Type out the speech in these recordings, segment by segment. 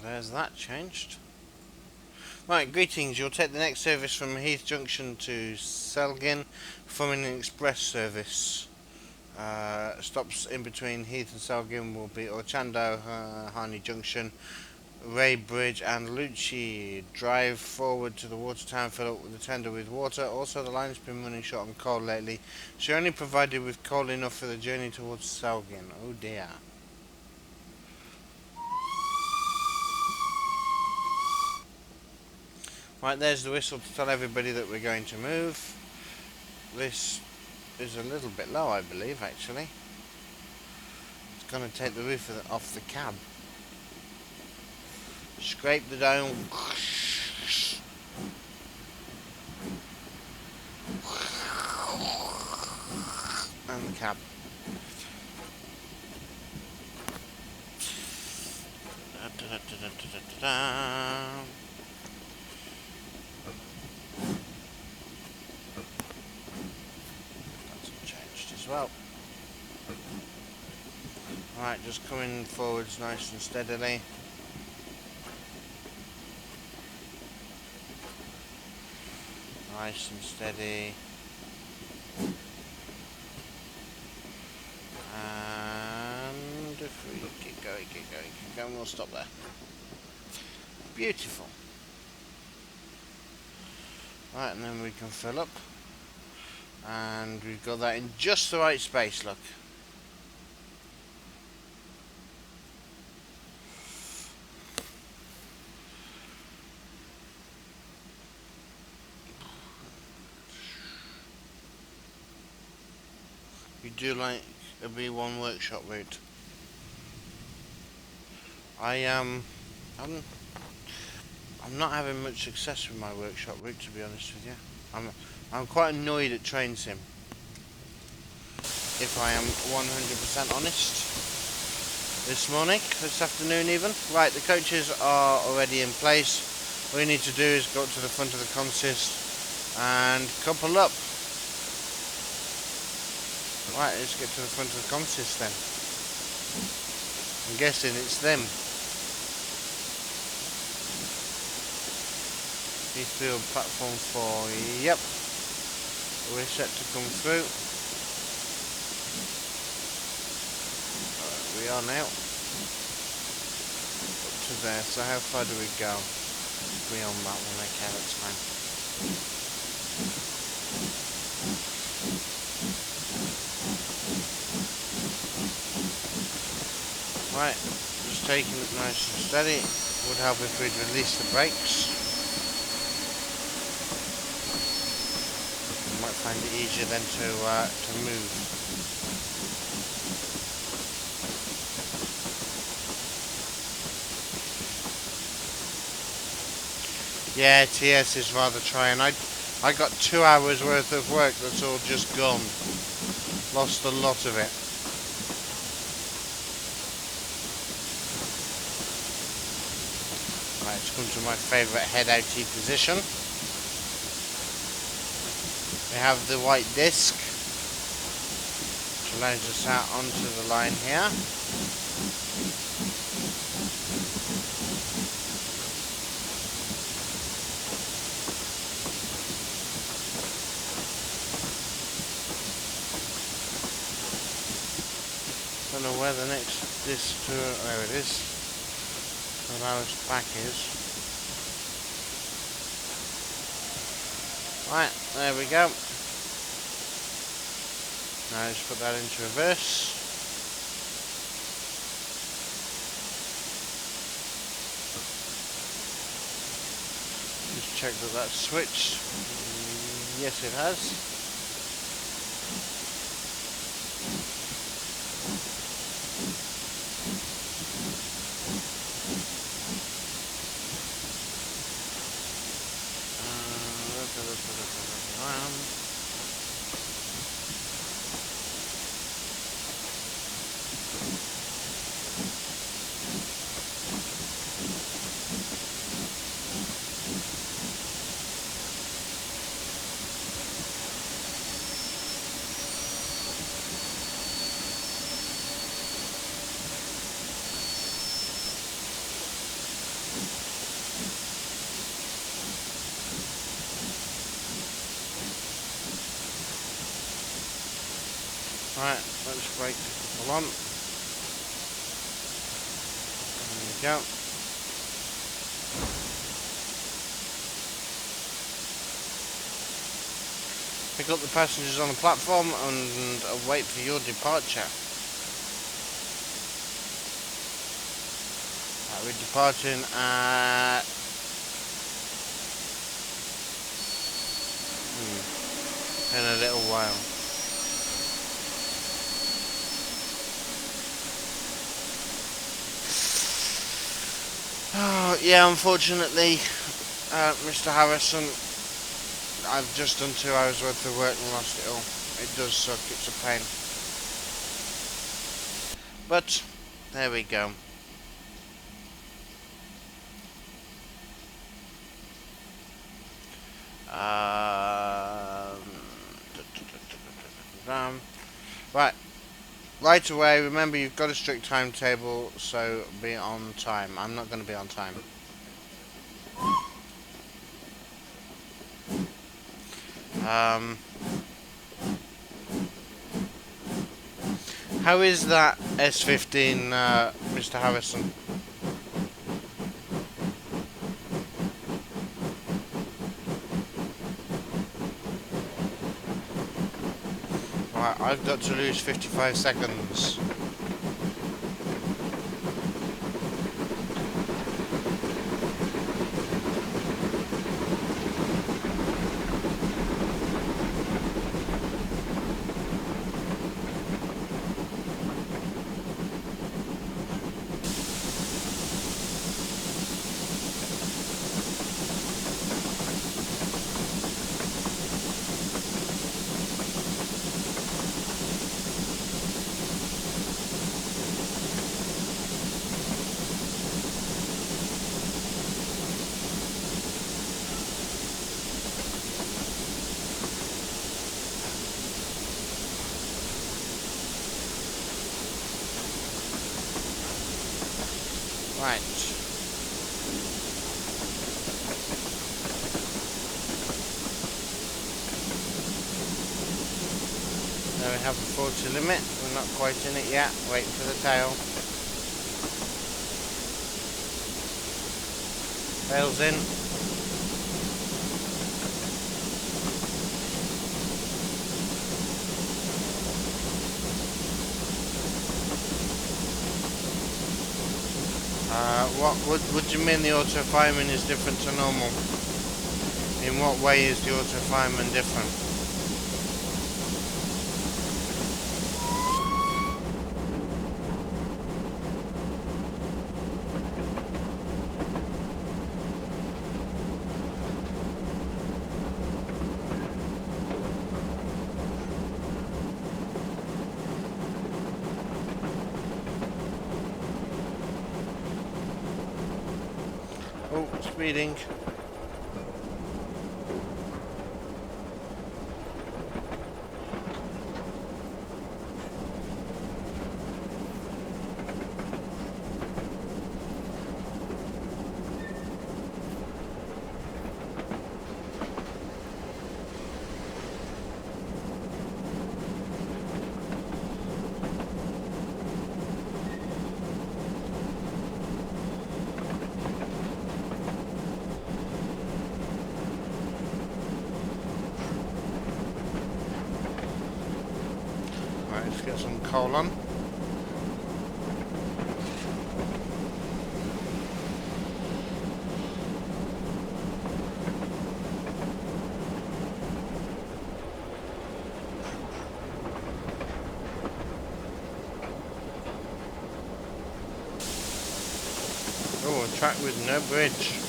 There's that changed. Right, greetings. You'll take the next service from Heath Junction to Selgin, forming an express service. Stops in between Heath and Selgin will be Orchando, Harney Junction, Ray Bridge and Lucci. Drive forward to the water tower, fill up with the tender with water. Also, the line's been running short on coal lately. She only provided with coal enough for the journey towards Selgin. Oh dear. Right, there's the whistle to tell everybody that we're going to move. This is a little bit low, I believe, actually. It's going to take the roof off the cab. Scrape the dome. And the cab. That's unchanged as well. Right, just coming forwards nice and steadily. Nice and steady. And if we keep going, we'll stop there. Beautiful. Right, and then we can fill up. And we've got that in just the right space, look. You do like a B1 workshop route. I'm not having much success with my workshop route, to be honest with you. I'm quite annoyed at train sim, if I am 100% honest. This afternoon even. Right, the coaches are already in place. All you need to do is go up to the front of the consist and couple up. Right, let's get to the front of the consist then. I'm guessing it's them. Heathfield platform 4, yep. We're set to come through. We are now. Up to there, so how far do we go? Beyond that one, okay, that's fine. Right, just taking it nice and steady. Would help if we'd release the brakes. You might find it easier then to move. Yeah, TS is rather trying. I got 2 hours worth of work that's all just gone. Lost a lot of it. Right, let's come to my favourite head outy position. We have the white disc, which allows us out onto the line here. Don't know where the next disc to, there it is. Allow us back is. Right, there we go. Now let's put that into reverse. Just check that that's switched. Yes, it has. Right, let's brake a couple on. There we go. Pick up the passengers on the platform and wait for your departure. Right, we're departing at in a little while. Oh, yeah, unfortunately, Mr. Harrison, I've just done 2 hours worth of work and lost it all. It does suck, it's a pain. But, there we go. Right away, remember you've got a strict timetable, so be on time. I'm not going to be on time. How is that S15, Mr. Harrison? Right, I've got to lose 55 seconds. Right. There we have the 40 limit. We're not quite in it yet. Waiting for the tail. Tail's in. What do you mean the auto fireman is different to normal? In what way is the auto fireman different? Oh, speeding. Right, let's get some coal on. Oh, a track with no bridge.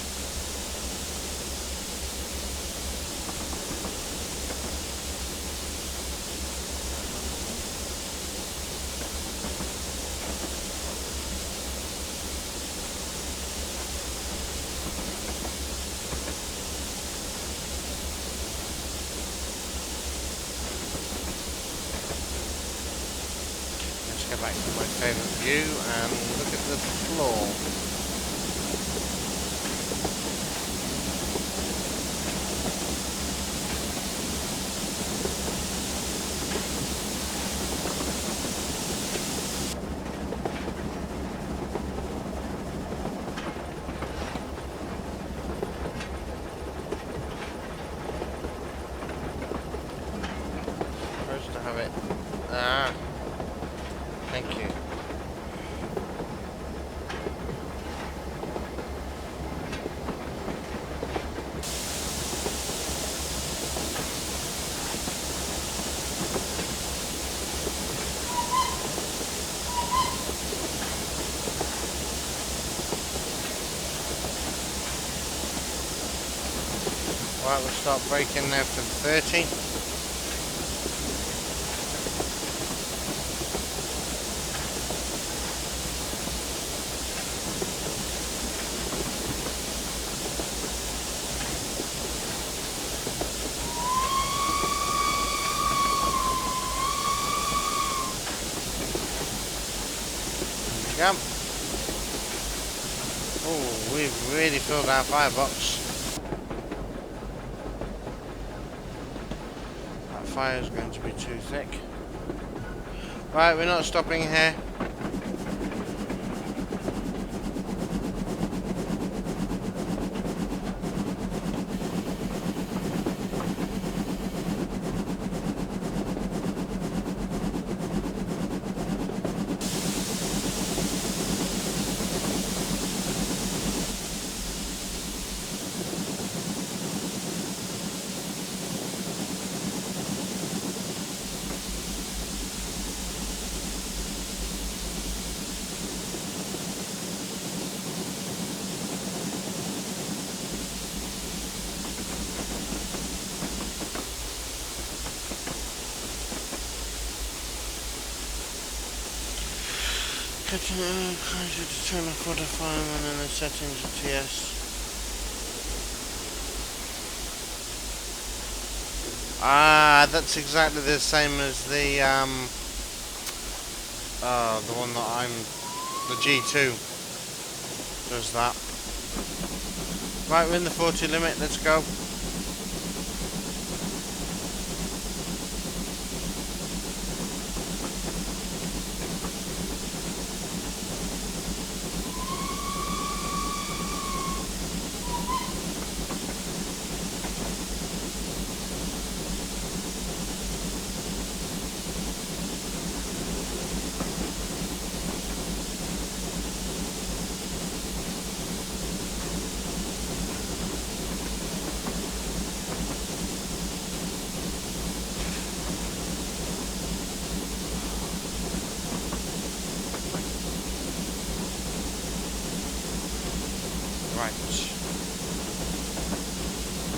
Let's go back to my favourite view and look at the floor. Right, we'll start braking now for 30. There we go. Oh, we've really filled our firebox. That fire is going to be too thick. Right, we're not stopping here. Encourage to turn off water fireman and the settings of TS. Ah, that's exactly the same as the one that the G2 does that. Right, we're in the 40 limit, let's go.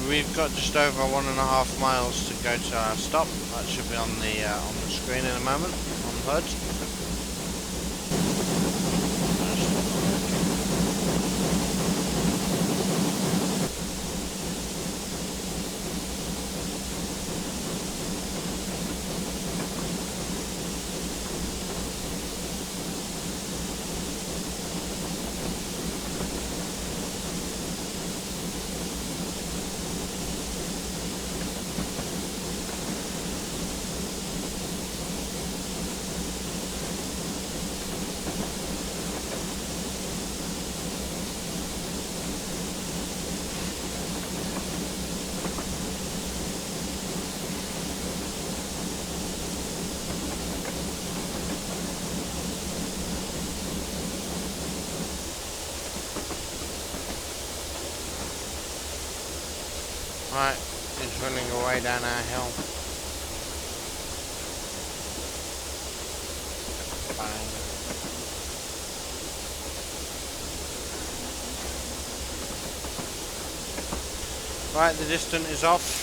We've got just over 1.5 miles to go to our stop. That should be on the screen in a moment on the HUD. Right, it's running away down our hill. Bang. Right, the distance is off.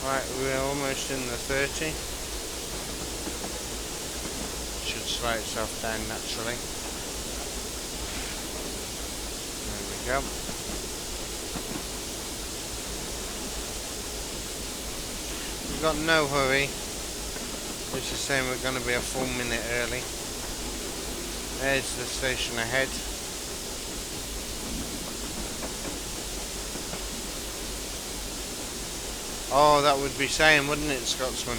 Right, we're almost in the 30. Should slow itself down naturally. There we go. We've got no hurry. This is saying we're going to be a full minute early. There's the station ahead. Oh, that would be saying, wouldn't it, Scotsman?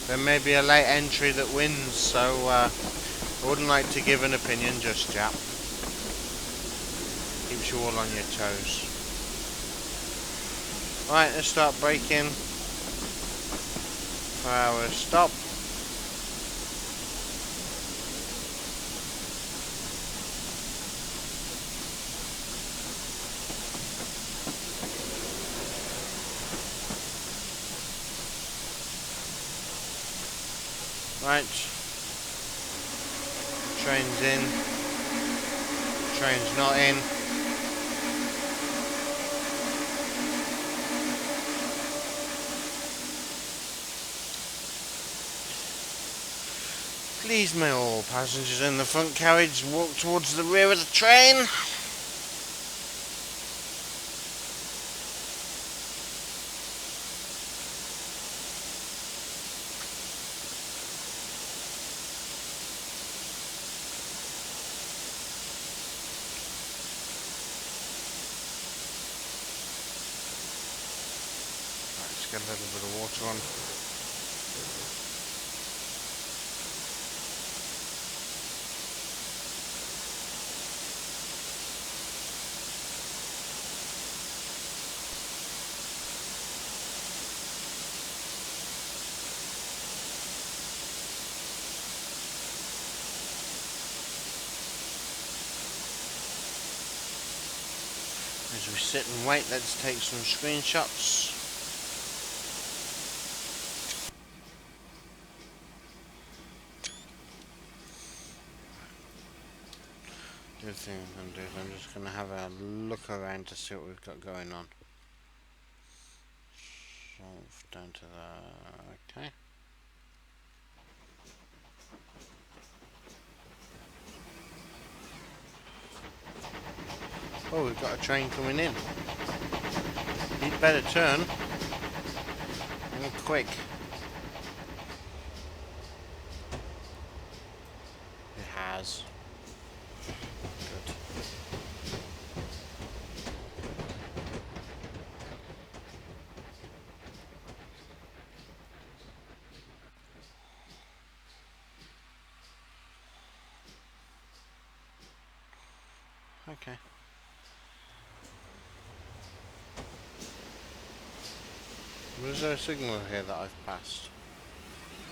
There may be a late entry that wins, so I wouldn't like to give an opinion just yet. Keeps you all on your toes. Right, let's start braking for our stop. Right, train's in, train's not in. Please may all passengers in the front carriage walk towards the rear of the train. Let's get a little bit of water on. As we sit and wait, let's take some screenshots. The thing I'm going to do is I'm just going to have a look around to see what we've got going on. So down to the... okay. Oh, we've got a train coming in. You'd better turn. And quick. It has. Good. Okay. Was there a signal here that I've passed?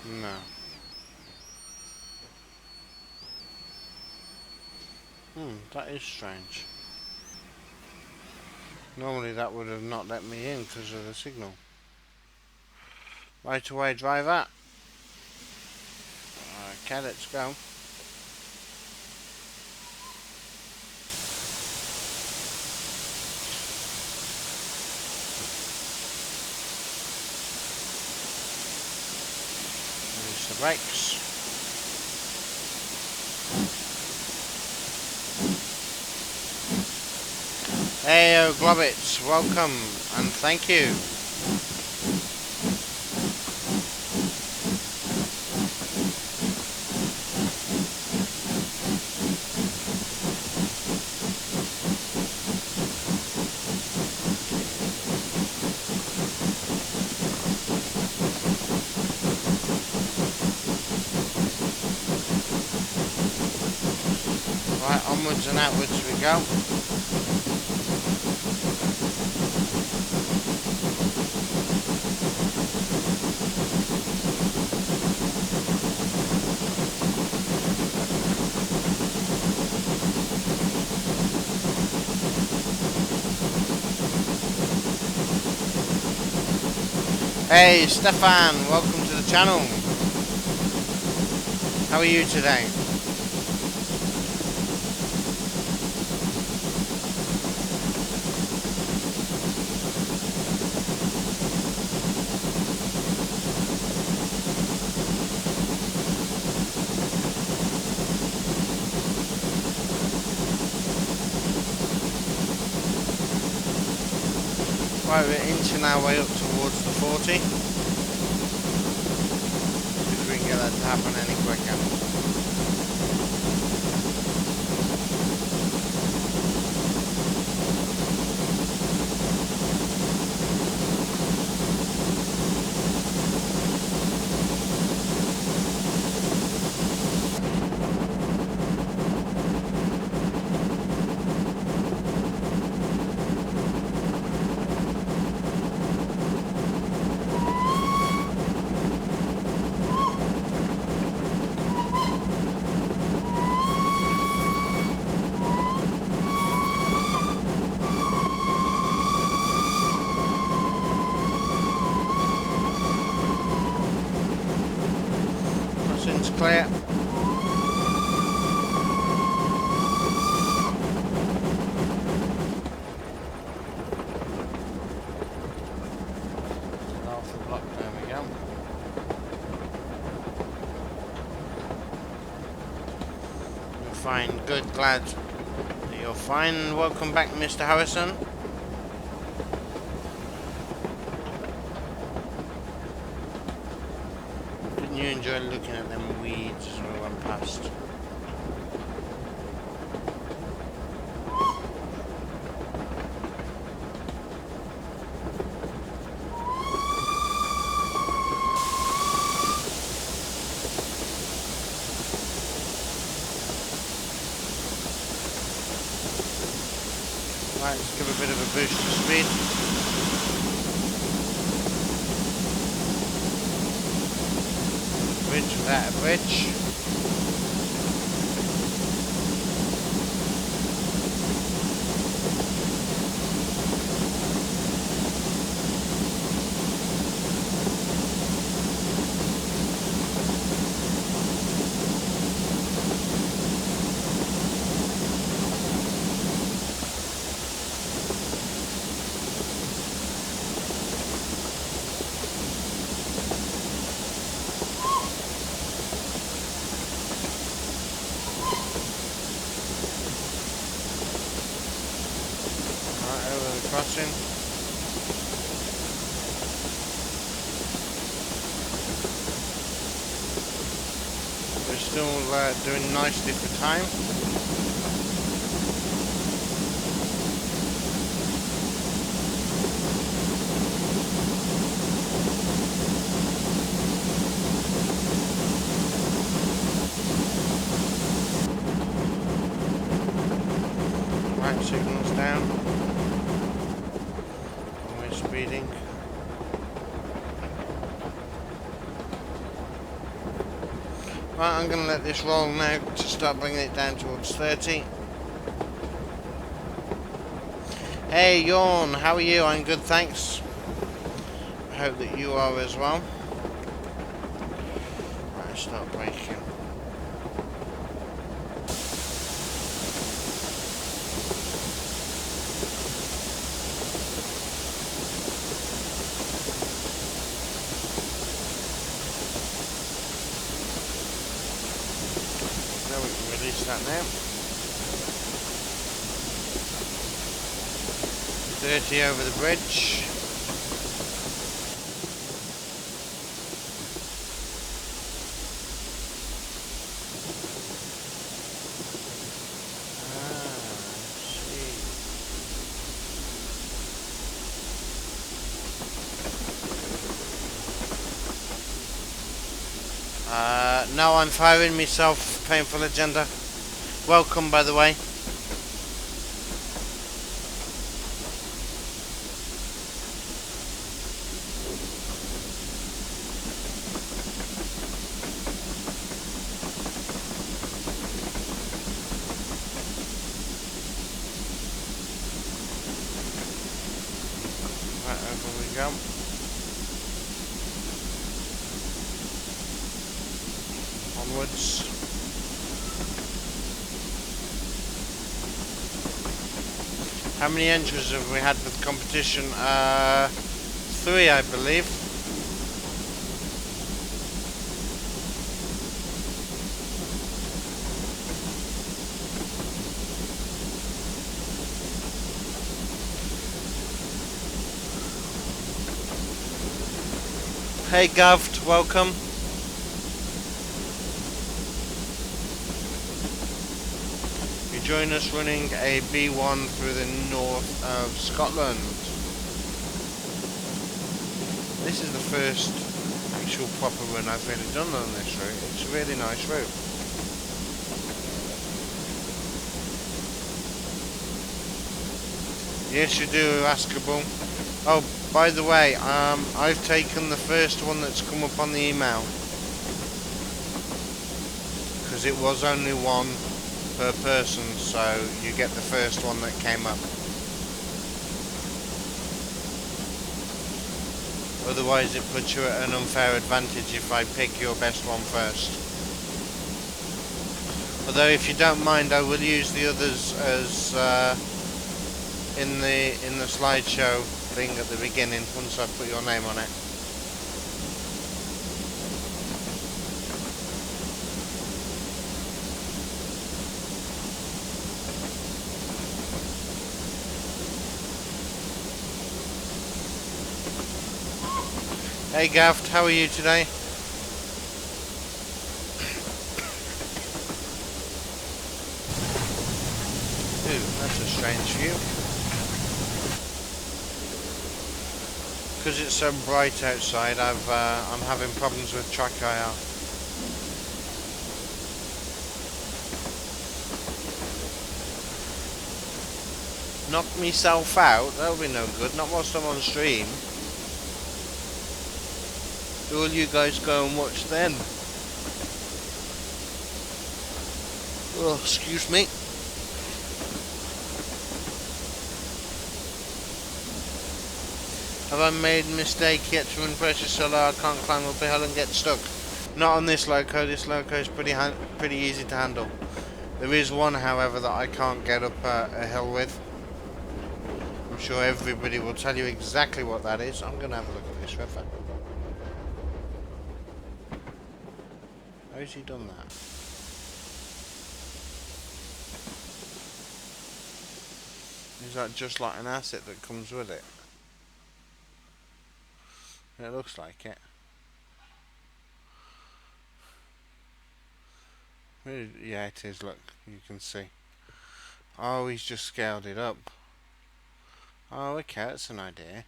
No. That is strange. Normally that would have not let me in because of the signal. Right away, driver. Okay, let's go. Release the brakes. Hey, Globbits, welcome and thank you. Right, onwards and outwards we go. Hey Stefan, welcome to the channel. How are you today? Right, we're inching our way up towards the 40. If we can get that to happen any quicker. Crossing's clear. Half the block, there we go. You're fine, good, glad that you're fine. Welcome back, Mr. Harrison. Didn't you enjoy looking at them weeds as we went past? Right, let's give a bit of a boost to speed. Bridge without a bridge. Crossing. We're still doing nicely for time. Right, signals down. Speeding. Right, I'm going to let this roll now to start bringing it down towards 30. Hey Yawn, how are you? I'm good, thanks. I hope that you are as well. Right, start braking. That now. 30 over the bridge. Now I'm firing myself, Painful Agenda. Welcome, by the way. Right, over we go. Onwards. How many entries have we had with competition? 3, I believe. Hey Govt, welcome. Join us running a B1 through the north of Scotland. This is the first actual proper run I've really done on this route. It's a really nice route. Yes, you do, Askable. Oh, by the way, I've taken the first one that's come up on the email, because it was only one per person, so you get the first one that came up. Otherwise it puts you at an unfair advantage if I pick your best one first. Although, if you don't mind, I will use the others as in the slideshow thing at the beginning once I put your name on it. Hey Gav, how are you today? Ooh, that's a strange view. Because it's so bright outside, I'm having problems with track IR. Knock myself out? That'll be no good. Not whilst I'm on stream. Will you guys go and watch then? Oh, excuse me. Have I made a mistake yet to run pressure solar? I can't climb up a hill and get stuck. Not on this loco. This loco is pretty easy to handle. There is one, however, that I can't get up a hill with. I'm sure everybody will tell you exactly what that is. I'm going to have a look at this river. How's he done that? Is that just like an asset that comes with it? It looks like it. Yeah, it is, look. You can see. Oh, he's just scaled it up. Oh, okay, that's an idea.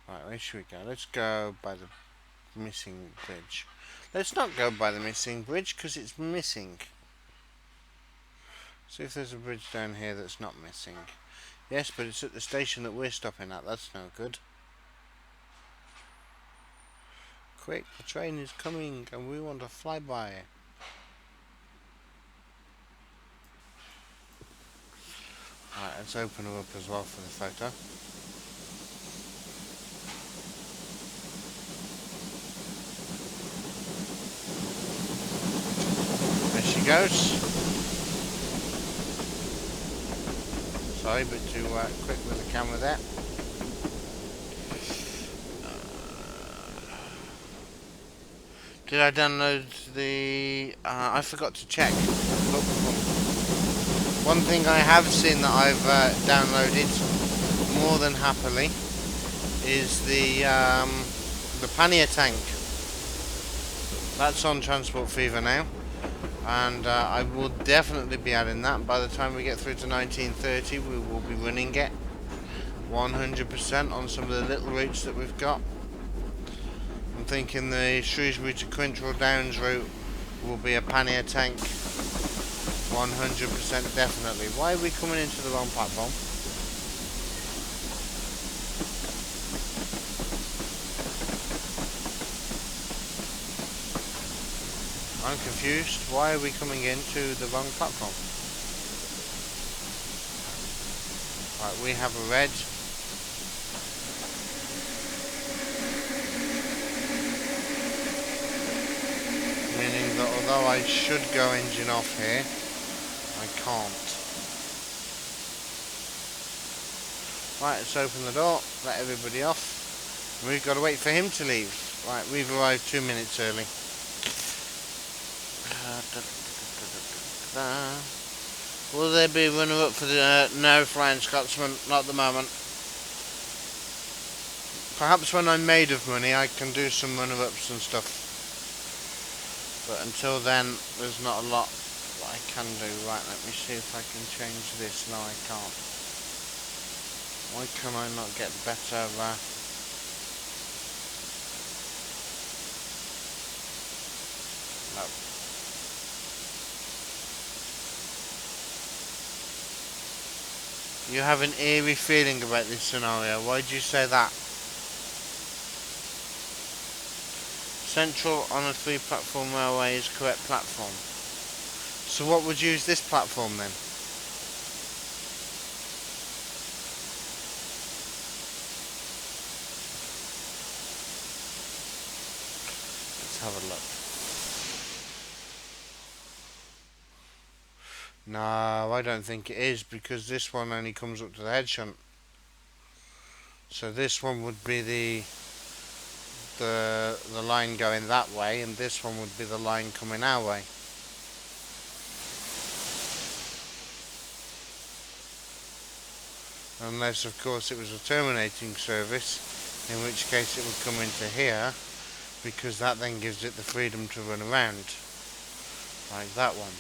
Right, where should we go? Let's go by the missing bridge. Let's not go by the missing bridge because it's missing. See if there's a bridge down here that's not missing. Yes, but it's at the station that we're stopping at. That's no good. Quick, the train is coming and we want to fly by. Alright, let's open her up as well for the photo. There she goes. Sorry, but too quick with the camera there. Did I download the... I forgot to check. One thing I have seen that I've downloaded more than happily is the pannier tank. That's on Transport Fever now. And I will definitely be adding that. By the time we get through to 1930, we will be running it 100% on some of the little routes that we've got. I'm thinking the Shrewsbury to Quintrell Downs route will be a pannier tank 100% definitely. Why are we coming into the wrong platform? I'm confused. Why are we coming into the wrong platform? Right, we have a red. Meaning that although I should go engine off here, I can't. Right, let's open the door, let everybody off. We've got to wait for him to leave. Right, we've arrived 2 minutes early. Will there be a runner-up for the... no, Flying Scotsman, not at the moment. Perhaps when I'm made of money I can do some runner-ups and stuff. But until then, there's not a lot that I can do. Right, let me see if I can change this. No, I can't. Why can I not get better... no. You have an eerie feeling about this scenario. Why did you say that? Central on a 3-platform railway is correct platform. So what would use this platform then? Let's have a look. No, I don't think it is, because this one only comes up to the head shunt. So this one would be the line going that way, and this one would be the line coming our way. Unless, of course, it was a terminating service, in which case it would come into here, because that then gives it the freedom to run around, like that one.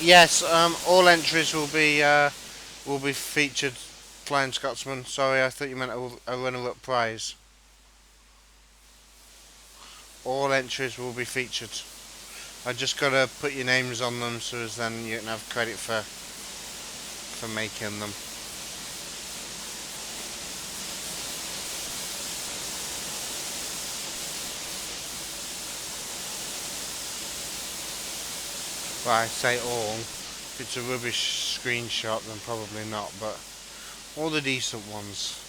Yes, all entries will be featured. Flying Scotsman. Sorry, I thought you meant a runner-up prize. All entries will be featured. I just gotta put your names on them, so as then you can have credit for making them. Well, I say all. If it's a rubbish screenshot, then probably not, but all the decent ones.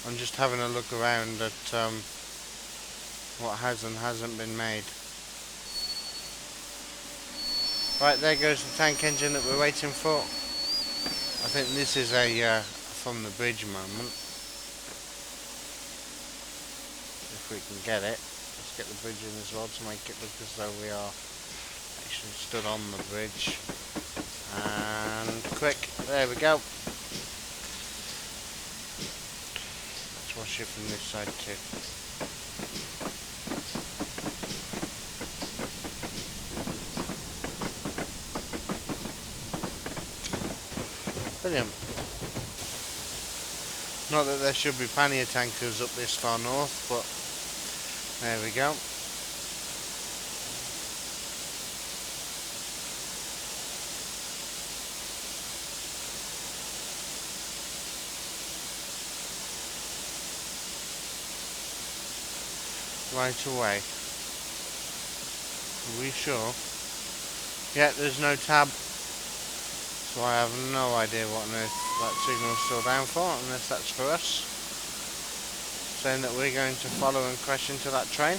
I'm just having a look around at what has and hasn't been made. Right, there goes the tank engine that we're waiting for. I think this is a from the bridge moment. If we can get it. Let's get the bridge in as well to make it look as though we are actually stood on the bridge. And quick, there we go. Let's wash it from this side too. Brilliant. Not that there should be plenty of tankers up this far north, but there we go. Right away. Are we sure? Yeah, there's no tab. So I have no idea what on earth that signal's still down for, unless that's for us. Saying that we're going to follow and crash into that train.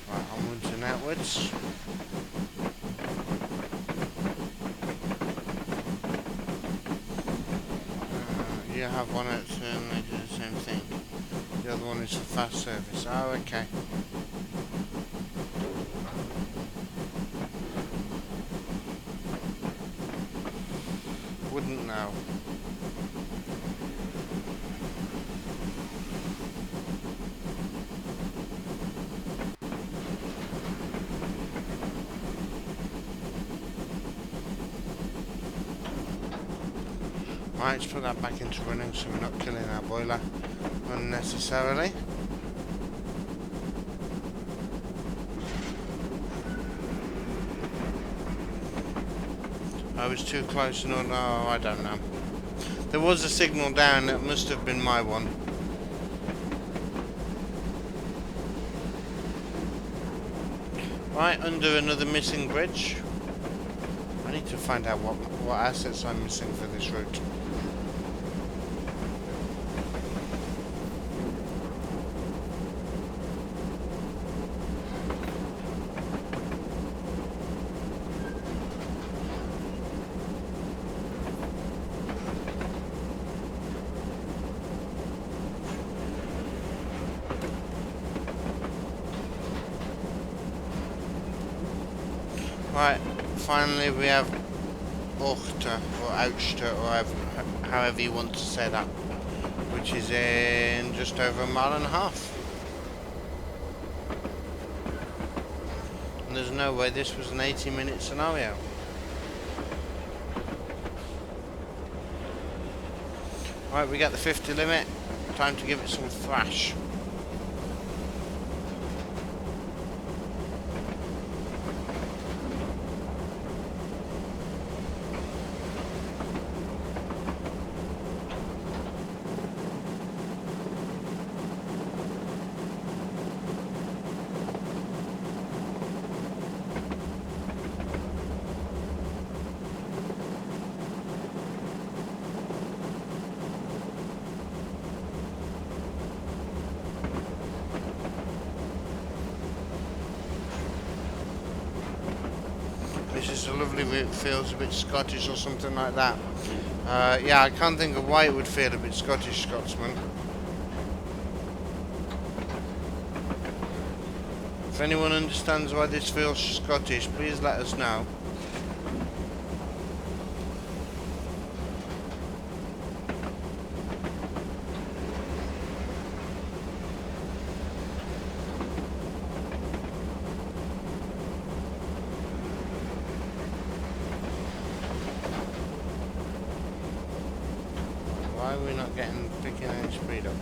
Right, onwards and outwards. You have one out and they do the same thing. The other one is for fast service. Oh, okay. Wouldn't know. Right, let's put that back into running so we're not killing our boiler unnecessarily. I was too close and no, I don't know. There was a signal down, that must have been my one. Right, under another missing bridge. I need to find out what assets I'm missing for this route. Right, finally we have Uchter, or Ouchter, or however you want to say that, which is in just over a mile and a half. And there's no way this was an 80-minute scenario. Right, we got the 50 limit, time to give it some thrash. it's a lovely route, feels a bit Scottish or something like that. Yeah, I can't think of why it would feel a bit Scottish, Scotsman. If anyone understands why this feels Scottish, please let us know. Why are we not picking any speed up?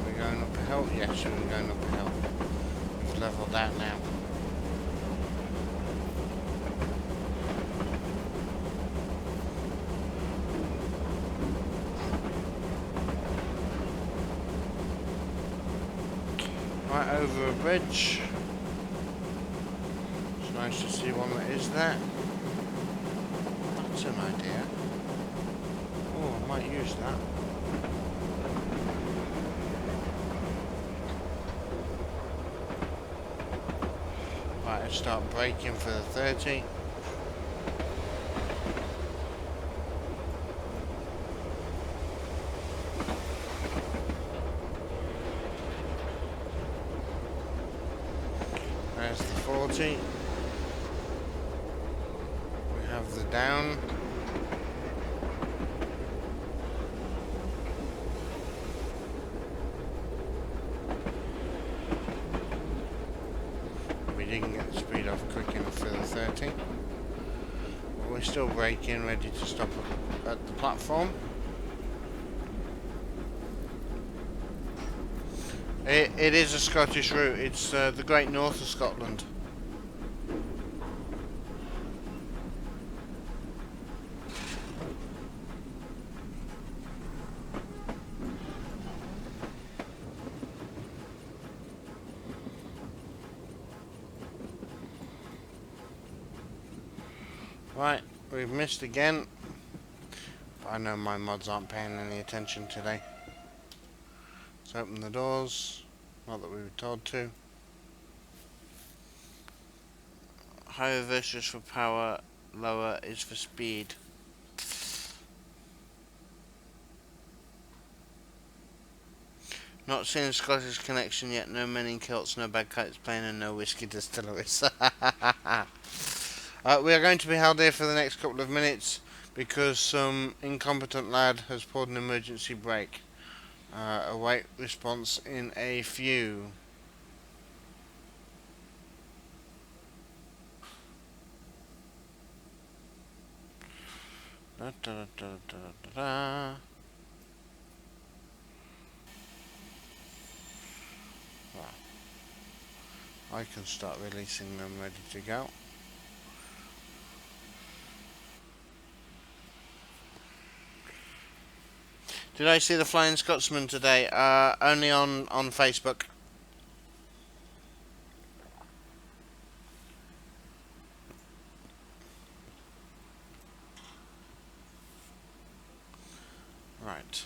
Are we going up a hill? Yes, we're going up a hill. We've levelled out now. Right over a bridge. It's nice to see one that is there. That's an idea. Oh, I might use that. Right, let's start braking for the 30. There's the 40. We have the down. We didn't get the speed off quick enough for the 30. But we're still braking, ready to stop at the platform. It is a Scottish route. It's the Great North of Scotland. Right, we've missed again. But I know my mods aren't paying any attention today. Let's open the doors. Not that we were told to. Higher versus for power, lower is for speed. Not seeing Scottish connection yet, no men in kilts, no bagpipes playing and no whiskey distilleries. We are going to be held here for the next couple of minutes because some incompetent lad has pulled an emergency brake. Await response in a few. Da, da, da, da, da, da. I can start releasing them ready to go. Did I see the Flying Scotsman today? Only on Facebook. Right.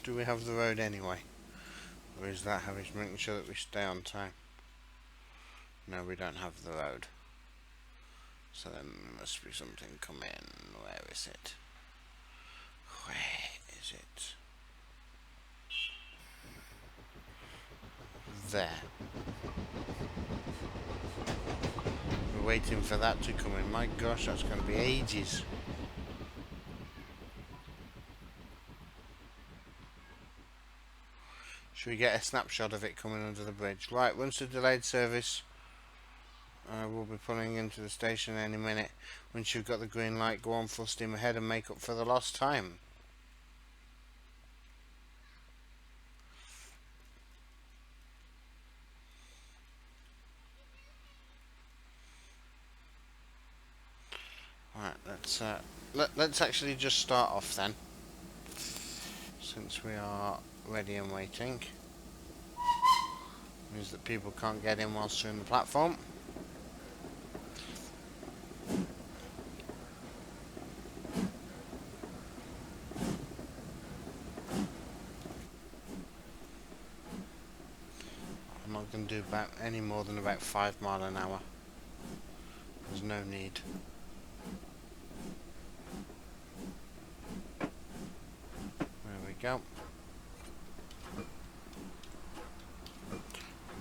Do we have the road anyway? Or is that how he's making sure that we stay on time? No, we don't have the road. So there must be something coming. Where is it? Where is it? There. We're waiting for that to come in. My gosh, that's going to be ages. Should we get a snapshot of it coming under the bridge? Right, once the delayed service, we'll be pulling into the station any minute. Once you've got the green light, go on full steam ahead and make up for the lost time. Right, let's actually just start off then, since we are ready and waiting. Means that people can't get in whilst they're in the platform. can do about any more than about 5 miles an hour. There's no need. There we go.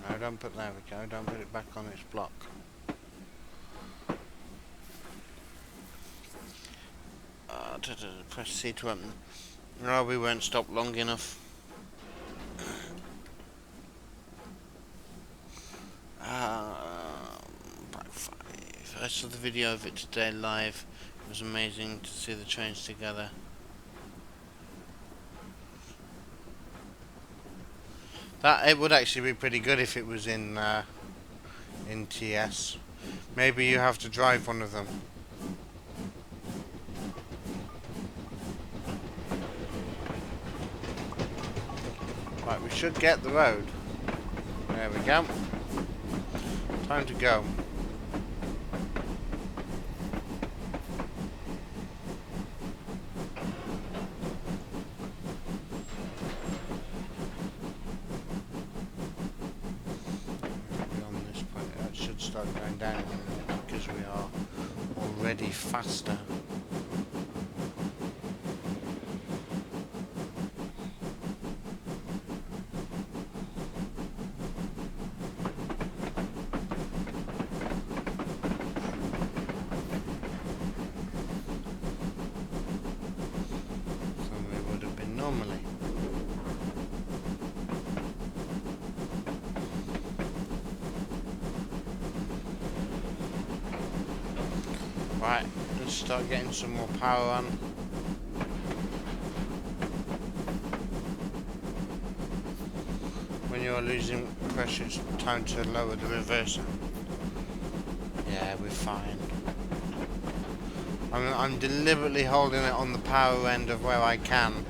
No, don't put, there we go, don't put it back on its block. Press C to open. No, we won't stop long enough. Back 5. I saw the video of it today live. It was amazing to see the trains together. That it would actually be pretty good if it was in TS. Maybe you have to drive one of them. Right, we should get the road. There we go. Time to go. On this point, it should start going down in a minute because we are already faster. Normally. Right, let's start getting some more power on. When you're losing pressure, it's time to lower the reverser. Yeah, we're fine. I'm deliberately holding it on the power end of where I can.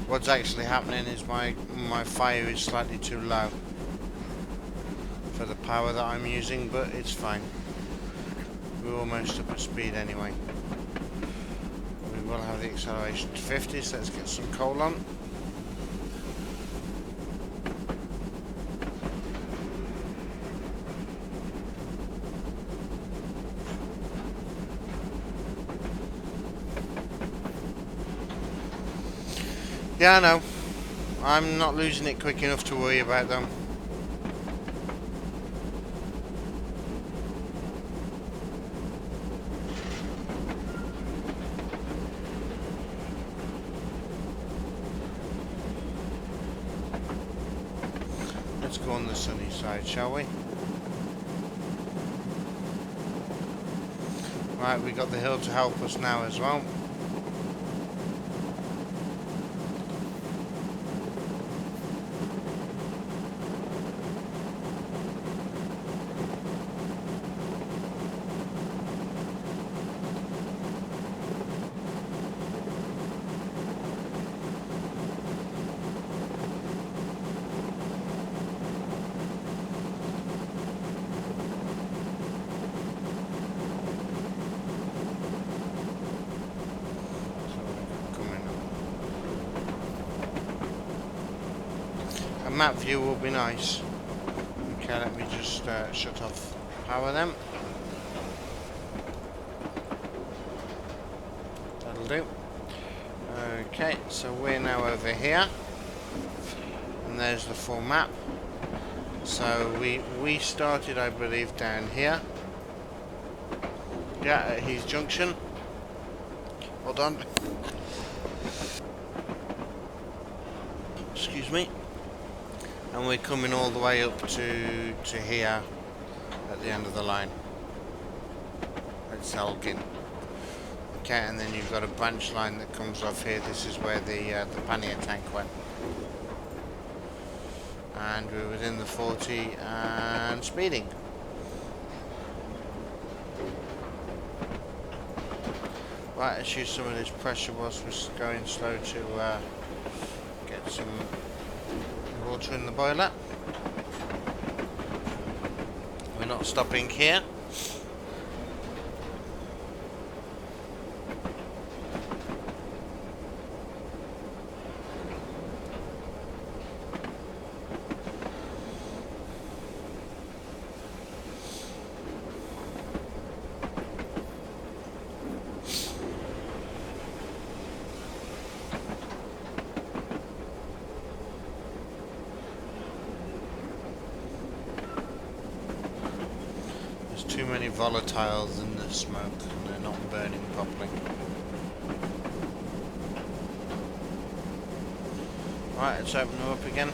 What's actually happening is my fire is slightly too low for the power that I'm using, but it's fine. We're almost up at speed anyway. We will have the acceleration to 50, so let's get some coal on. Yeah, I know. I'm not losing it quick enough to worry about them. Let's go on the sunny side, shall we? Right, we got the hill to help us now as well. A map view will be nice. Okay, let me just shut off power then. That'll do. Okay, so we're now over here. And there's the full map. So we started, I believe, down here. Yeah, at his junction. Hold on. Excuse me. And we're coming all the way up to here at the end of the line at Selgin. Okay, and then you've got a branch line that comes off here. This is where the pannier tank went. And we're within the 40 and speeding. Right, let's use some of this pressure whilst we're going slow to get some water in the boiler. We're not stopping here. volatile than the smoke, and they're not burning properly. Right, let's open them up again.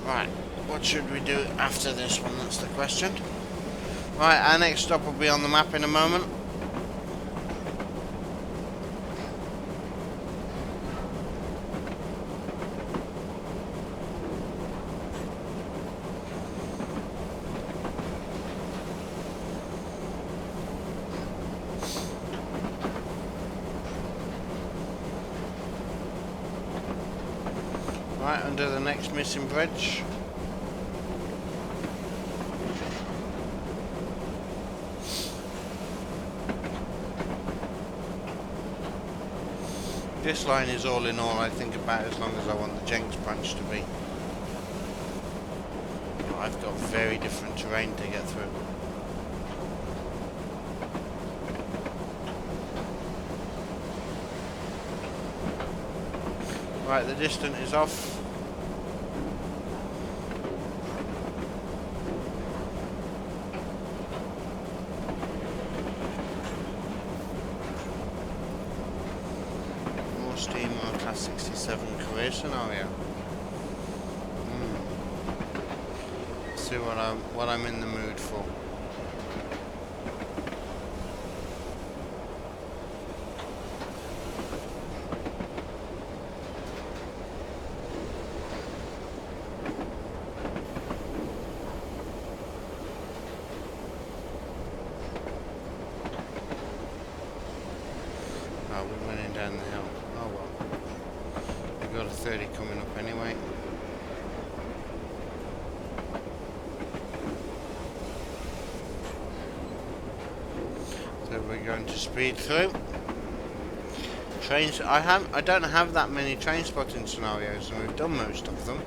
Right, what should we do after this one? That's the question. Right, our next stop will be on the map in a moment. Right, under the next missing bridge. This line is all in all, I think, about as long as I want the Jenks branch to be. I've got very different terrain to get through. Right, the distance is off. More steam on a Class 67 career scenario. Let's see what I'm in the mood for. Oh, we're running down the hill. Oh well. We've got a 30 coming up anyway. So we're going to speed through. Trains. I don't have that many train spotting scenarios, and we've done most of them.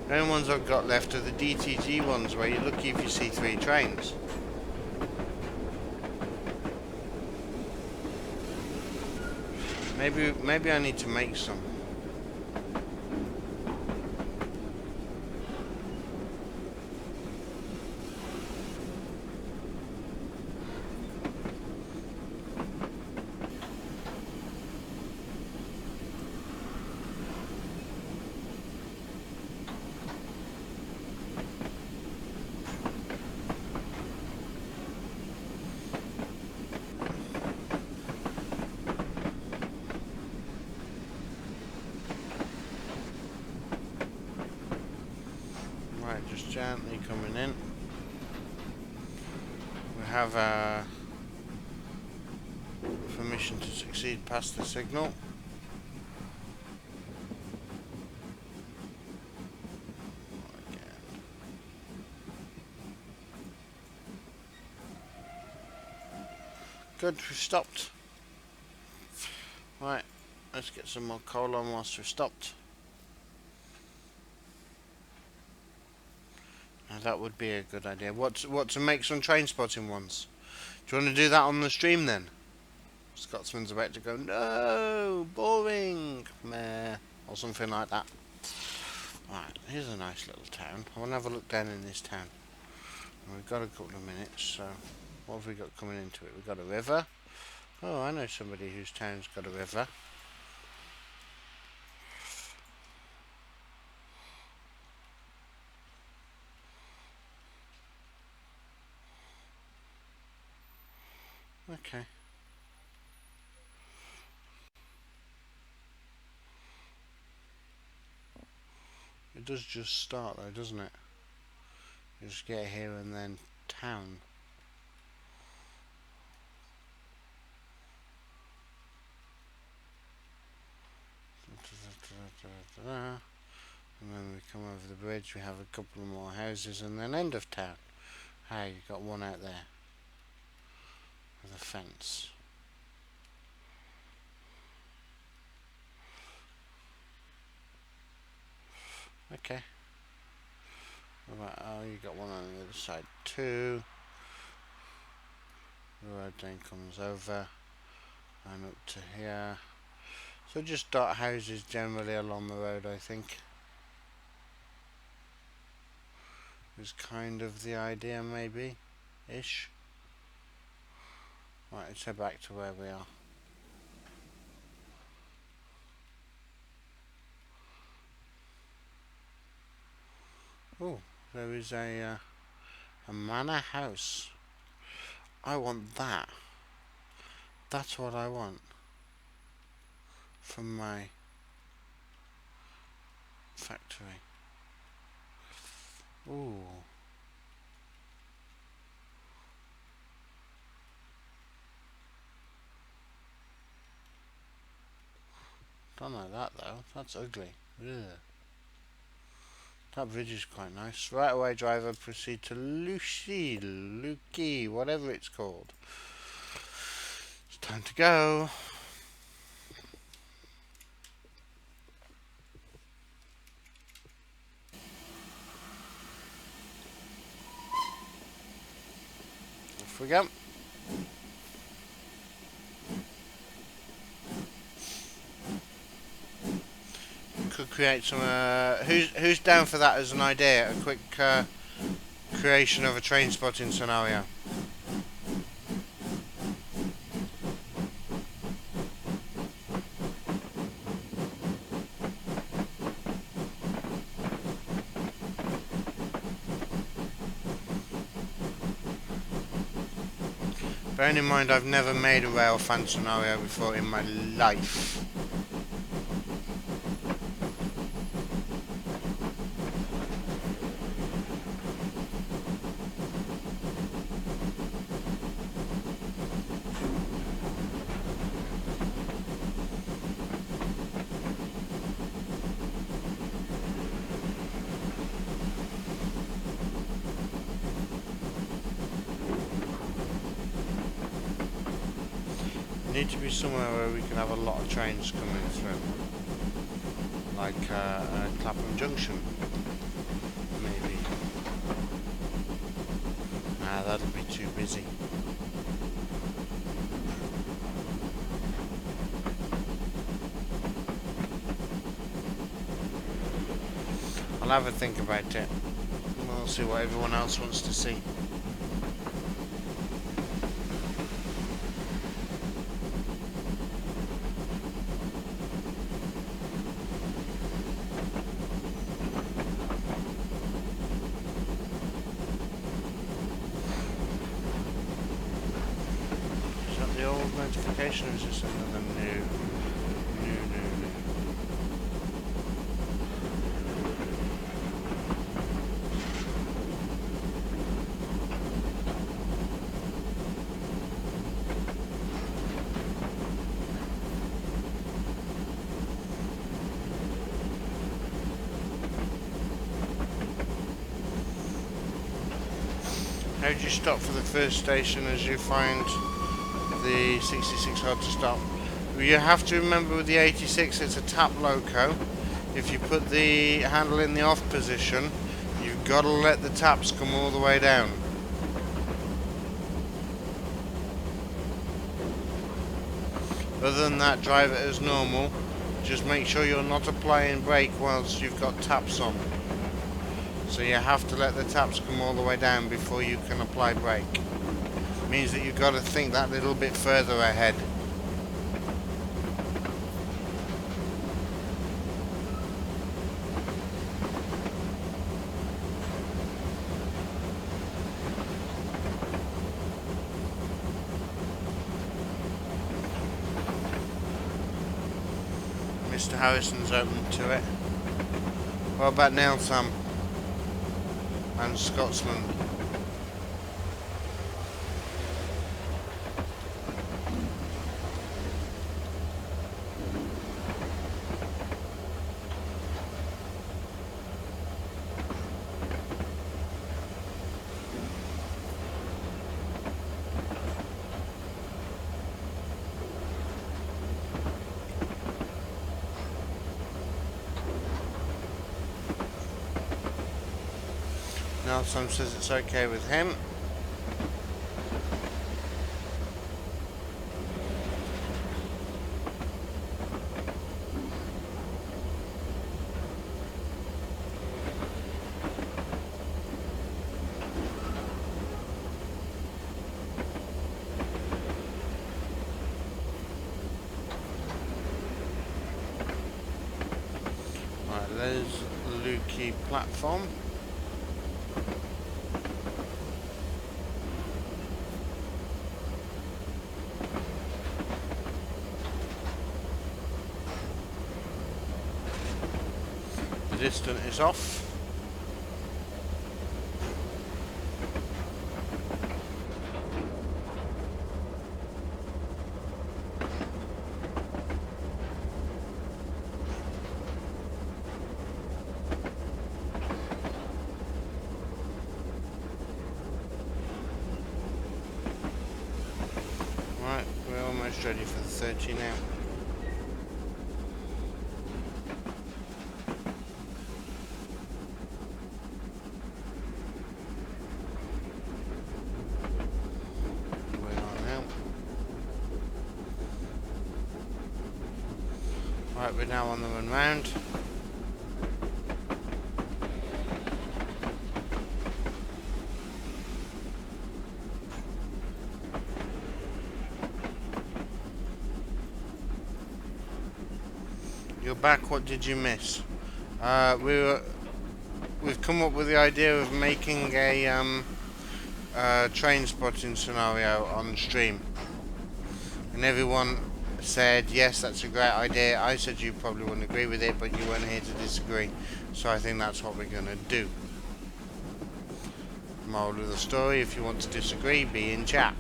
The only ones I've got left are the DTG ones, where you're lucky if you see 3 trains. Maybe I need to make some. Right, just gently coming in. We have permission to succeed past the signal. Good, we've stopped. Right, let's get some more coal on whilst we've stopped. Now that would be a good idea. What to make some train spotting ones? Do you want to do that on the stream then? Scotsman's about to go, no, boring, meh, or something like that. Right, here's a nice little town. I want to have a look down in this town. And we've got a couple of minutes, so what have we got coming into it? We've got a river. Oh, I know somebody whose town's got a river. Okay. It does just start though, doesn't it? You just get here and then town. And then we come over the bridge, we have a couple more houses and then end of town. Hey, you got one out there with a fence. Okay. Right, oh, you got one on the other side too. The road then comes over and up to here. So just dot houses generally along the road, I think. Is kind of the idea, maybe ish. Right, let's head back to where we are. Oh, there is a manor house. I want that. That's what I want from my factory. Ooh. Don't like that though. That's ugly. Ugh. That bridge is quite nice. Right away, driver, proceed to Lukey, whatever it's called. It's time to go. Off we go. Could create some. Who's down for that as an idea? A quick creation of a train spotting scenario. Bearing in mind I've never made a rail fan scenario before in my life. Need to be somewhere where we can have a lot of trains coming through, like Clapham Junction, maybe. Nah, that'll be too busy. I'll have a think about it. We'll see what everyone else wants to see. The old notification is just another new. How do you stop for the first station as you find the 66 hard to stop? You have to remember with the 86 it's a tap loco. If you put the handle in the off position, you've got to let the taps come all the way down. Other than that, drive it as normal. Just make sure you're not applying brake whilst you've got taps on. So you have to let the taps come all the way down before you can apply brake. Means that you've got to think that little bit further ahead. Mr. Harrison's open to it. What about Nelson and Scotsman? Nelson says it's okay with him. Right, there's Lukey platform. The distance is off. Right, we're almost ready for the 30 now. We're on now. Right, we're now on the run round. You're back, what did you miss? We've come up with the idea of making a train spotting scenario on stream. And everyone said, yes, that's a great idea. I said you probably wouldn't agree with it, but you weren't here to disagree. So I think that's what we're going to do. Moral of the story, if you want to disagree, be in chat.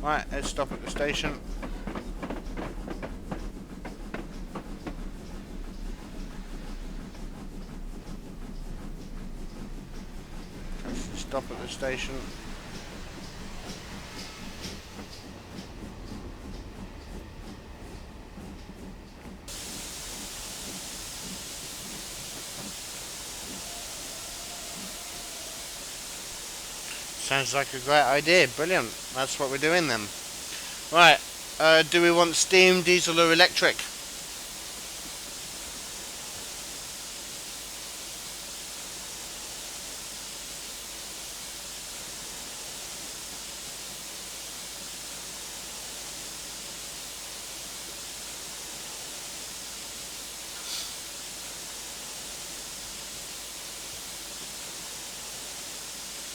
Right, let's stop at the station. Let's stop at the station. Sounds like a great idea. Brilliant. That's what we're doing then. Right. Do we want steam, diesel or electric?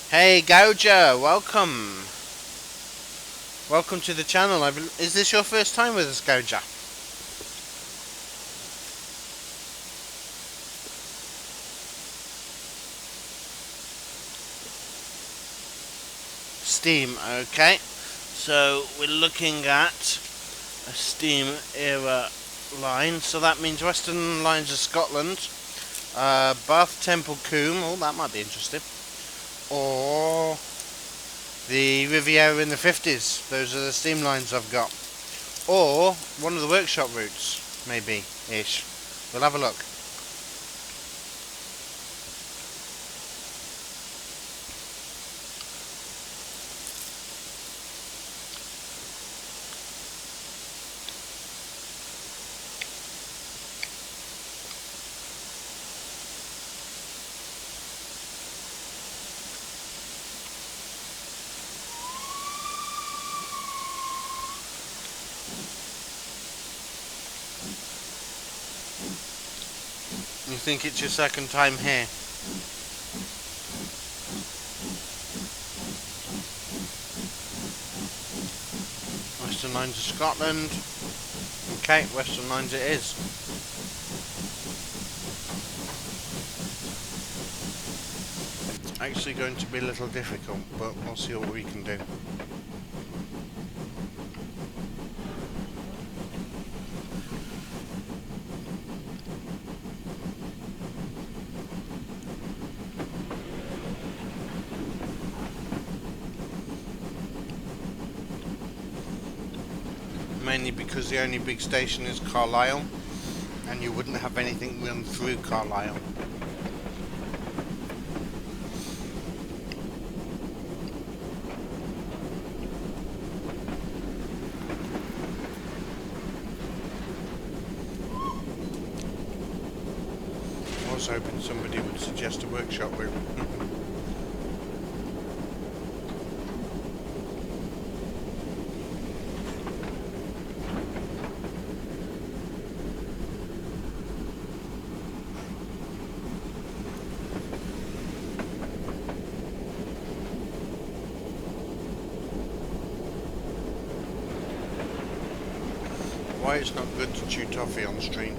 Hey Gouger, welcome. Welcome to the channel. Is this your first time with us, Gouger? Steam, okay. So we're looking at a steam era line. So that means Western Lines of Scotland, Bath Temple Coombe, oh that might be interesting. Or the Riviera in the 50s. Those are the steam lines I've got. Or one of the workshop routes, maybe ish. We'll have a look. You think it's your second time here? Western Lines of Scotland. Okay, Western Lines it is. It's actually going to be a little difficult, but we'll see what we can do. Mainly because the only big station is Carlisle, and you wouldn't have anything run through Carlisle. I was hoping somebody would suggest a workshop route. Why it's not good to chew toffee on stream.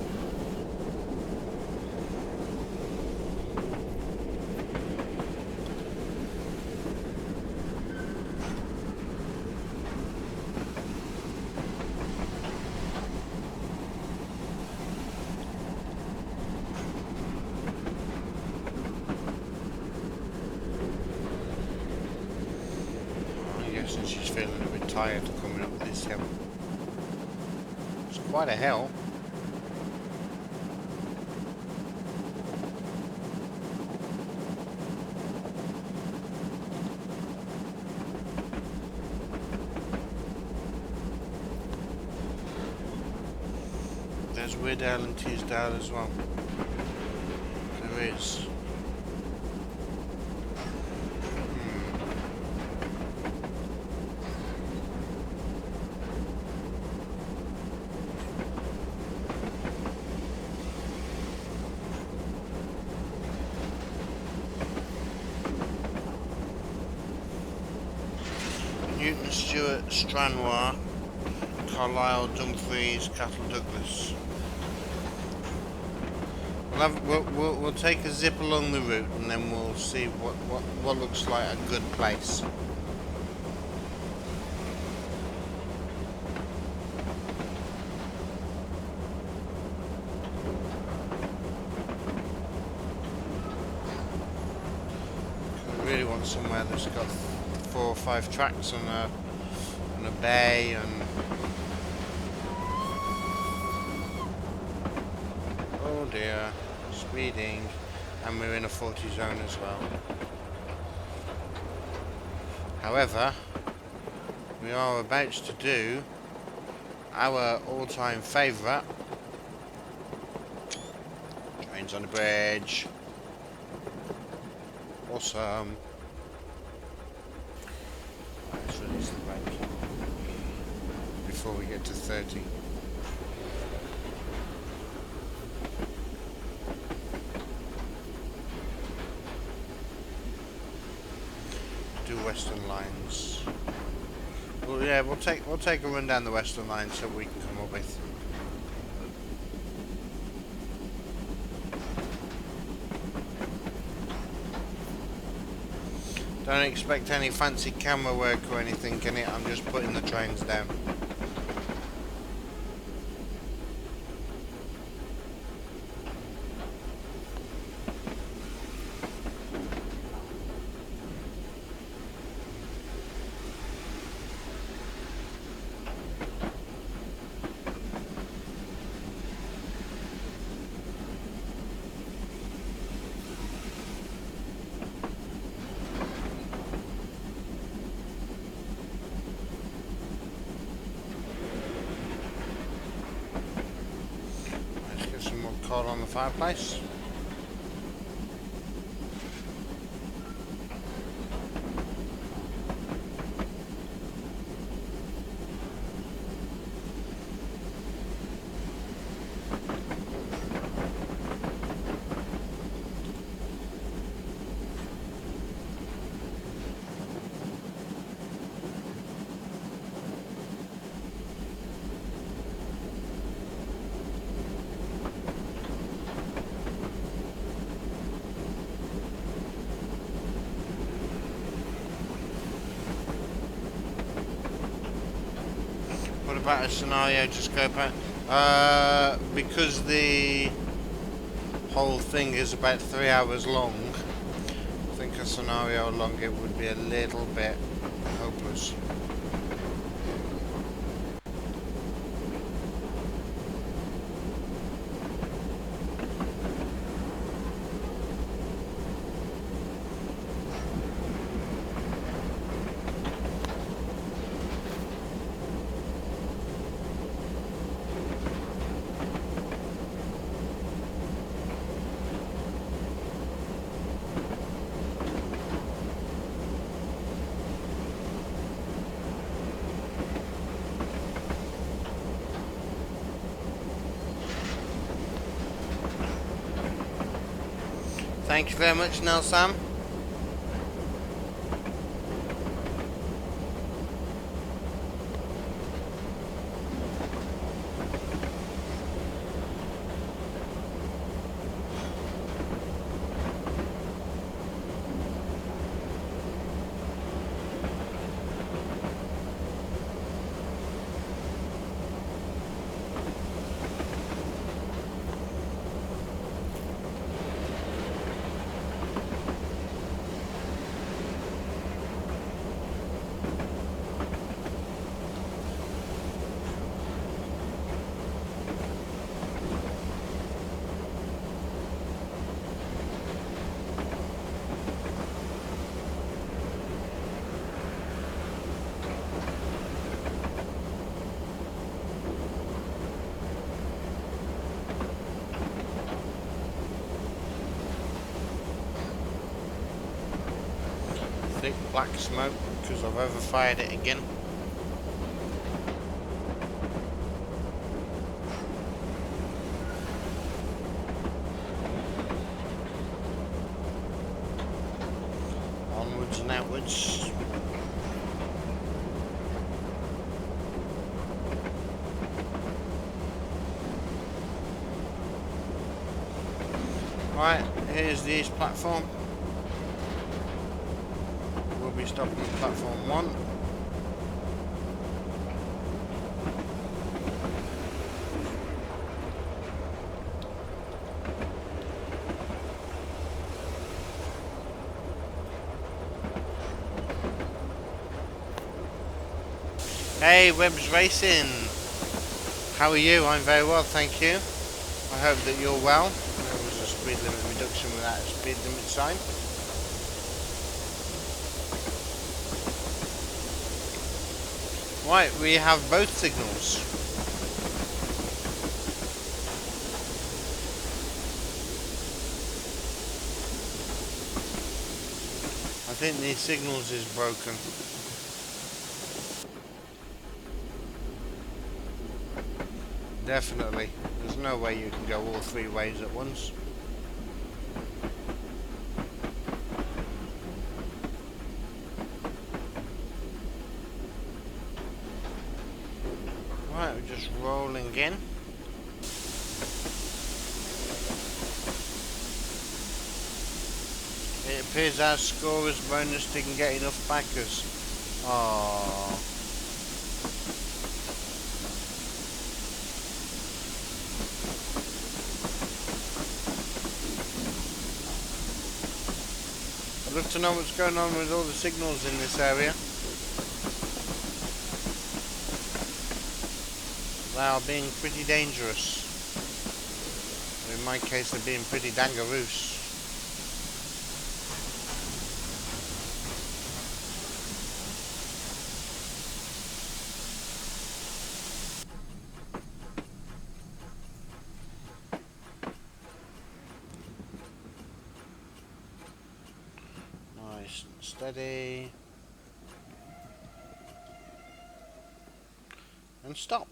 I'm guessing she's feeling a bit tired coming up this hill. It's quite a hill. There's Weardale and Teesdale as well. There is. Newton, Stewart, Stranraer, Carlisle, Dumfries, Cattle Douglas. We'll take a zip along the route and then we'll see what looks like a good place. We really want somewhere that's got 4 or 5 tracks and a bay and oh dear, speeding, and we're in a 40 zone as well. However, we are about to do our all-time favourite, trains on the bridge. Awesome. Let's release the brake before we get to 30. Do Western Lines. Well, yeah, we'll take a run down the Western Line so we can come up with. Don't expect any fancy camera work or anything in it. I'm just putting the trains down. Coal on the fireplace. about a scenario to scope out? Because the whole thing is about 3 hours long, I think a scenario long it would be a little bit hopeless. Thank you very much, Sam. Thick black smoke because I've overfired it again. Onwards and outwards. Right, here's the east platform. We'll be stopping at platform 1. Hey, Webb's Racing. How are you? I'm very well, thank you. I hope that you're well. There was a speed limit reduction without a speed limit sign. Right, we have both signals. I think the signals is broken. Definitely. There's no way you can go all 3 ways at once. Right, we're just rolling in. It appears our scorer's bonus didn't get enough backers. Aww. I'd love to know what's going on with all the signals in this area. They are being pretty dangerous. In my case, they're being pretty dangaroos. Nice and steady. And stop.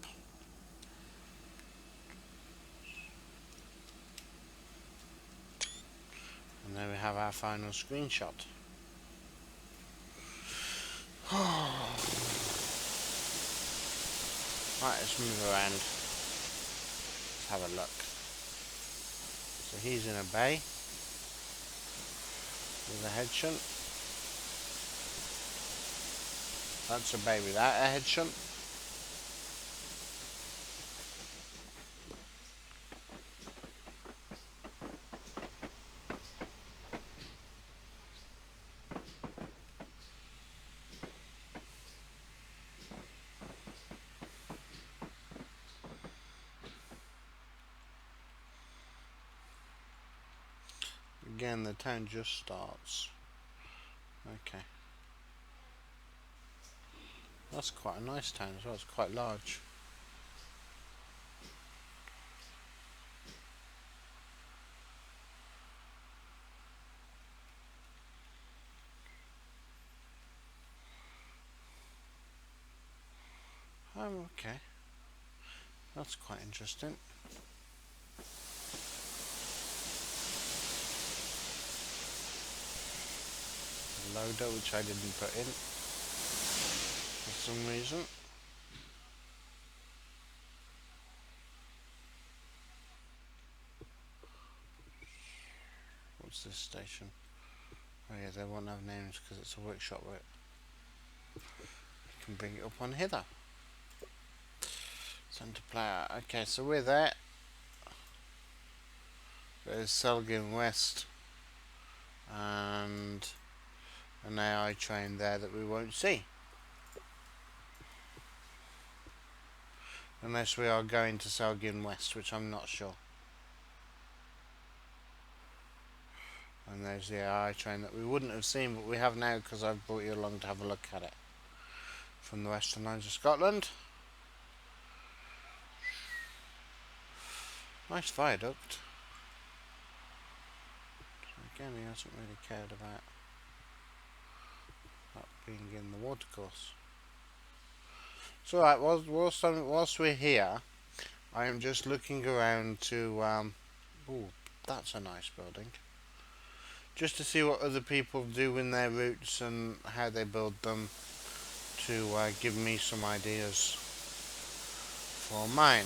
And there we have our final screenshot. Right, let's move around. Let's have a look. So he's in a bay with a head shunt. That's a bay without a head shunt. again, the town just starts. Okay. That's quite a nice town as well, it's quite large. Oh, okay. That's quite interesting. Loader, which I didn't put in for some reason. What's this station? Oh yeah, they won't have names because it's a workshop, right? You can bring it up on here though. Centre player. Okay, so we're there. There's Selgin West and an AI train there that we won't see. Unless we are going to Selgin West, which I'm not sure. And there's the AI train that we wouldn't have seen, but we have now because I've brought you along to have a look at it. From the Western Lines of Scotland. Nice viaduct. Again, he hasn't really cared about that being in the watercourse. So right, whilst we're here, I am just looking around to, ooh, that's a nice building. Just to see what other people do in their routes and how they build them, to give me some ideas for mine.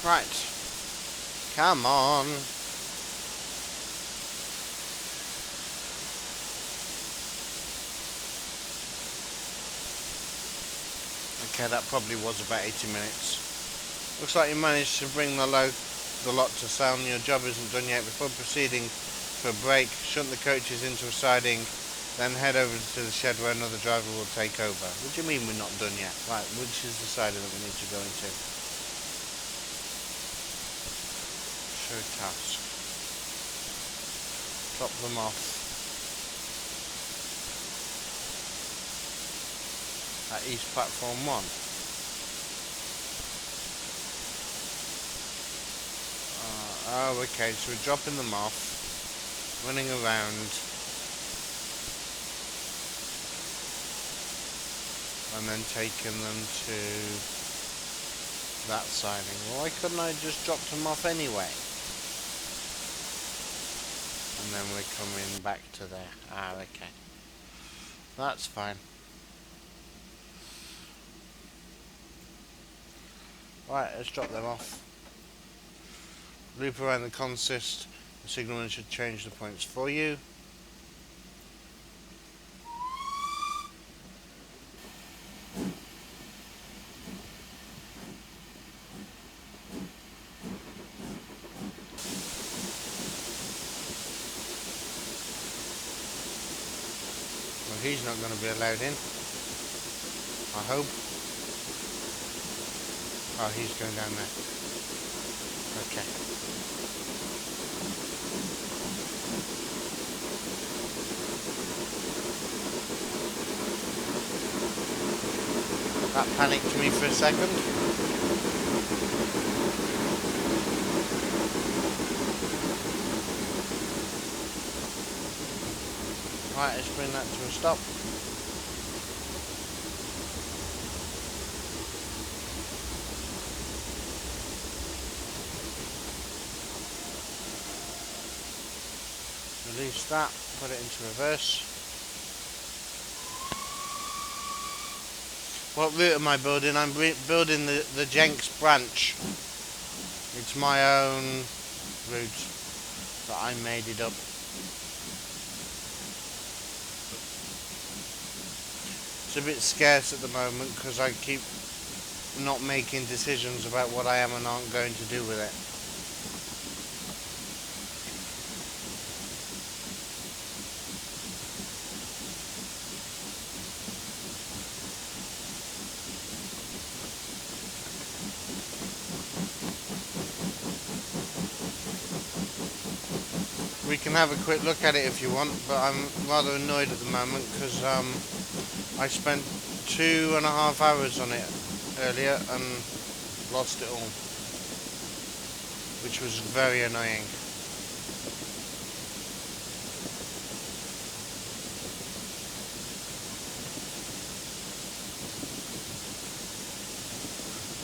Right. Come on. Okay, that probably was about 80 minutes. Looks like you managed to bring the lot to sound. Your job isn't done yet. Before proceeding for a break, shunt the coaches into a siding, then head over to the shed where another driver will take over. What do you mean we're not done yet? Right, which is the siding that we need to go into? Show task. Drop them off at East Platform 1. Oh, okay, so we're dropping them off, running around, and then taking them to that siding. Why couldn't I just drop them off anyway? And then we're coming back to there. Ah, okay. That's fine. Right, let's drop them off. Loop around the consist. The signalman should change the points for you. Well, he's not going to be allowed in, I hope. Oh, he's going down there. Okay. That panicked me for a second. Right, let's bring that to a stop. Release that, put it into reverse. What route am I building? I'm building the Jenks branch. It's my own route, but I made it up. It's a bit scarce at the moment because I keep not making decisions about what I am and aren't going to do with it. We can have a quick look at it if you want, but I'm rather annoyed at the moment because I spent 2.5 hours on it earlier and lost it all, which was very annoying.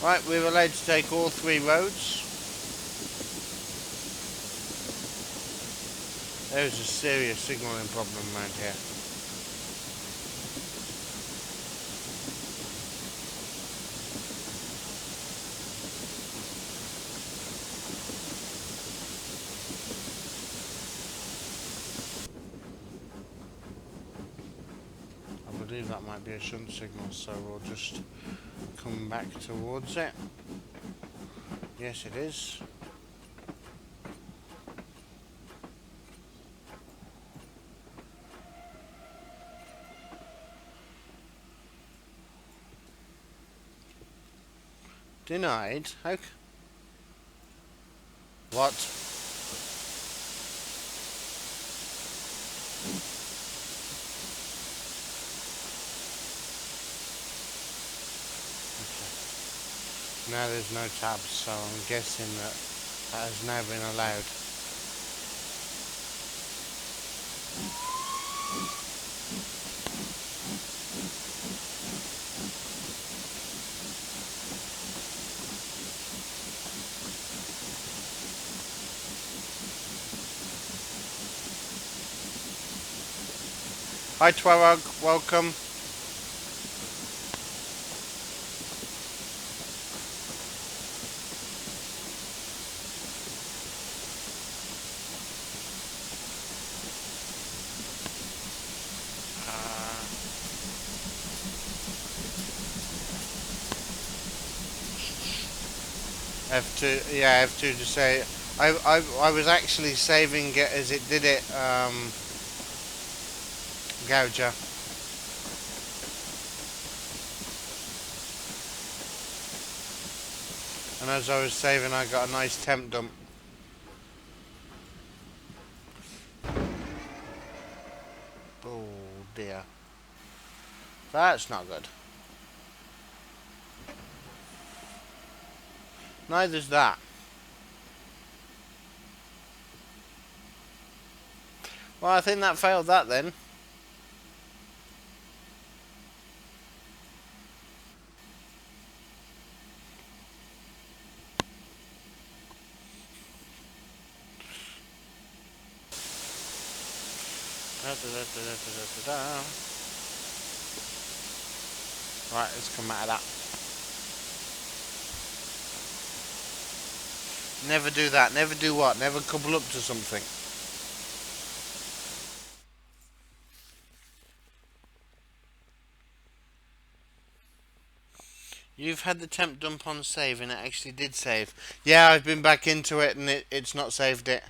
Right, we're allowed to take all 3 roads. There's a serious signalling problem around here. I believe that might be a shunt signal, so we'll just come back towards it. Yes, it is. Denied? How? What? Okay. Now there's no tabs, so I'm guessing that has now been allowed. Hi Twarog, welcome. F2, yeah, F2 to say. I was actually saving it as it did it, Gouger. And as I was saving, I got a nice temp dump. Oh dear. That's not good. Neither's that. Well, I think that failed that then. Right, let's come out of that. Never do that. Never do what? Never couple up to something. You've had the temp dump on save and it actually did save. Yeah, I've been back into it and it's not saved it.